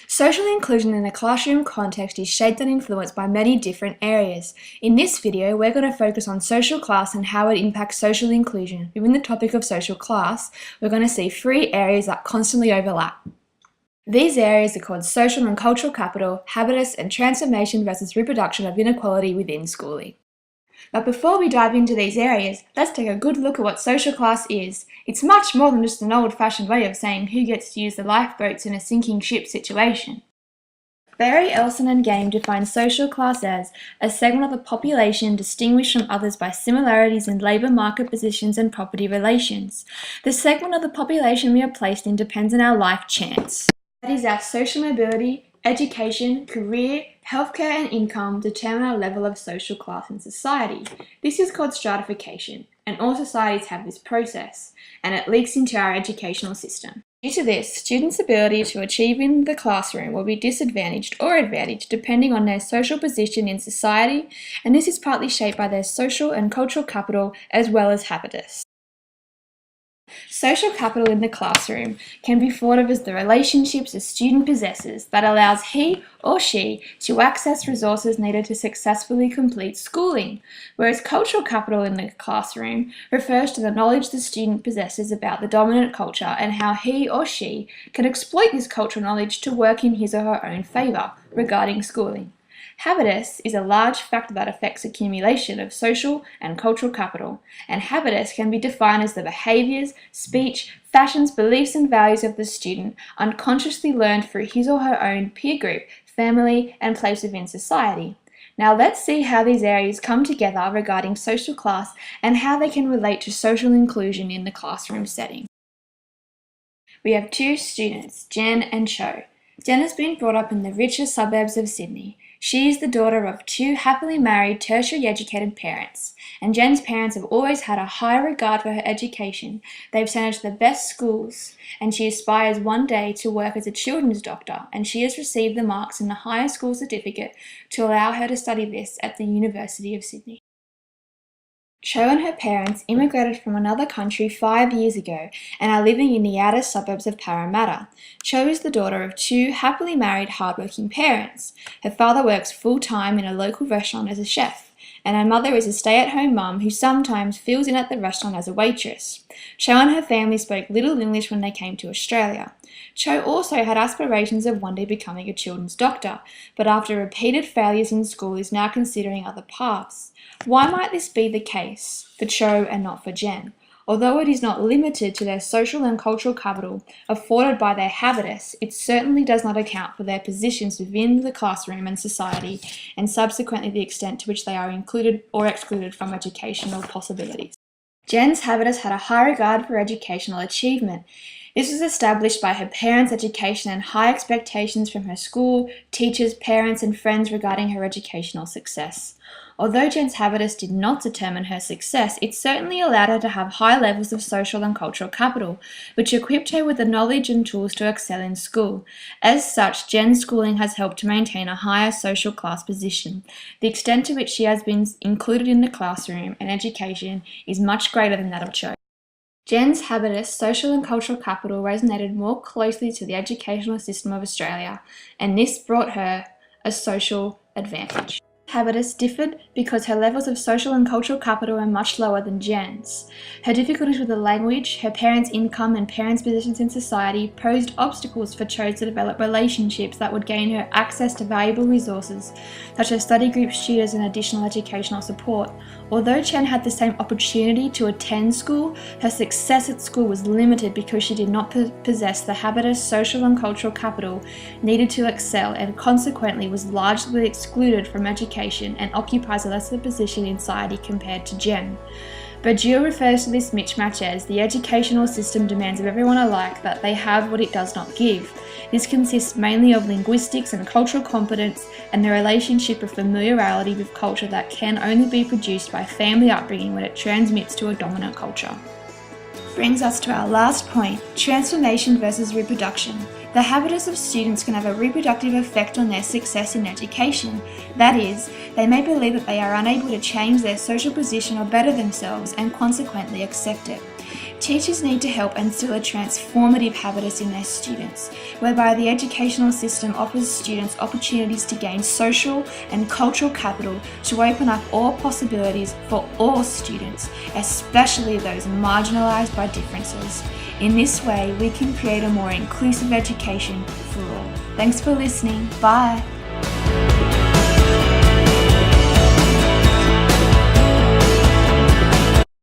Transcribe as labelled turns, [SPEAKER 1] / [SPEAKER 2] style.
[SPEAKER 1] Social inclusion in a classroom context is shaped and influenced by many different areas. In this video, we're going to focus on social class and how it impacts social inclusion. Within the topic of social class, we're going to see three areas that constantly overlap. These areas are called social and cultural capital, habitus, and transformation versus reproduction of inequality within schooling. But before we dive into these areas, let's take a good look at what social class is. It's much more than just an old-fashioned way of saying who gets to use the lifeboats in a sinking ship situation. Barry, Elson and Game define social class as a segment of the population distinguished from others by similarities in labour market positions and property relations. The segment of the population we are placed in depends on our life chance. That is, our social mobility, education, career, healthcare and income determine our level of social class in society. This is called stratification, and all societies have this process, and it leaks into our educational system. Due to this, students' ability to achieve in the classroom will be disadvantaged or advantaged depending on their social position in society, and this is partly shaped by their social and cultural capital as well as habitus. Social capital in the classroom can be thought of as the relationships a student possesses that allows he or she to access resources needed to successfully complete schooling, whereas cultural capital in the classroom refers to the knowledge the student possesses about the dominant culture and how he or she can exploit this cultural knowledge to work in his or her own favour regarding schooling. Habitus is a large factor that affects accumulation of social and cultural capital, and habitus can be defined as the behaviours, speech, fashions, beliefs and values of the student unconsciously learned through his or her own peer group, family and place within society. Now let's see how these areas come together regarding social class and how they can relate to social inclusion in the classroom setting. We have two students, Jen and Cho. Jen has been brought up in the richer suburbs of Sydney. She is the daughter of two happily married, tertiary educated parents, and Jen's parents have always had a high regard for her education. They've sent her to the best schools, and she aspires one day to work as a children's doctor, and she has received the marks in the highest school certificate to allow her to study this at the University of Sydney. Cho and her parents immigrated from another country 5 years ago and are living in the outer suburbs of Parramatta. Cho is the daughter of two happily married, hardworking parents. Her father works full-time in a local restaurant as a chef, and her mother is a stay-at-home mum who sometimes fills in at the restaurant as a waitress. Cho and her family spoke little English when they came to Australia. Cho also had aspirations of one day becoming a children's doctor, but after repeated failures in school is now considering other paths. Why might this be the case for Cho and not for Jen? Although it is not limited to their social and cultural capital afforded by their habitus, it certainly does not account for their positions within the classroom and society, and subsequently the extent to which they are included or excluded from educational possibilities. Jen's habitus had a high regard for educational achievement. This was established by her parents' education and high expectations from her school, teachers, parents and friends regarding her educational success. Although Jen's habitus did not determine her success, it certainly allowed her to have high levels of social and cultural capital, which equipped her with the knowledge and tools to excel in school. As such, Jen's schooling has helped to maintain a higher social class position. The extent to which she has been included in the classroom and education is much greater than that of Cho. Jen's habitus, social and cultural capital resonated more closely to the educational system of Australia, and this brought her a social advantage. Habitus differed because her levels of social and cultural capital were much lower than Jen's. Her difficulties with the language, her parents' income and parents' positions in society posed obstacles for Cho to develop relationships that would gain her access to valuable resources such as study groups, tutors and additional educational support. Although Chen had the same opportunity to attend school, her success at school was limited because she did not possess the habitus, social and cultural capital needed to excel, and consequently was largely excluded from education and occupies a lesser position in society compared to Jen. Bourdieu refers to this mismatch as the educational system demands of everyone alike that they have what it does not give. This consists mainly of linguistics and cultural competence and the relationship of familiarity with culture that can only be produced by family upbringing when it transmits to a dominant culture. Brings us to our last point, transformation versus reproduction. The habitus of students can have a reproductive effect on their success in education. That is, they may believe that they are unable to change their social position or better themselves and consequently accept it. Teachers need to help instill a transformative habitus in their students, whereby the educational system offers students opportunities to gain social and cultural capital to open up all possibilities for all students, especially those marginalised by differences. In this way, we can create a more inclusive education for all. Thanks for listening. Bye.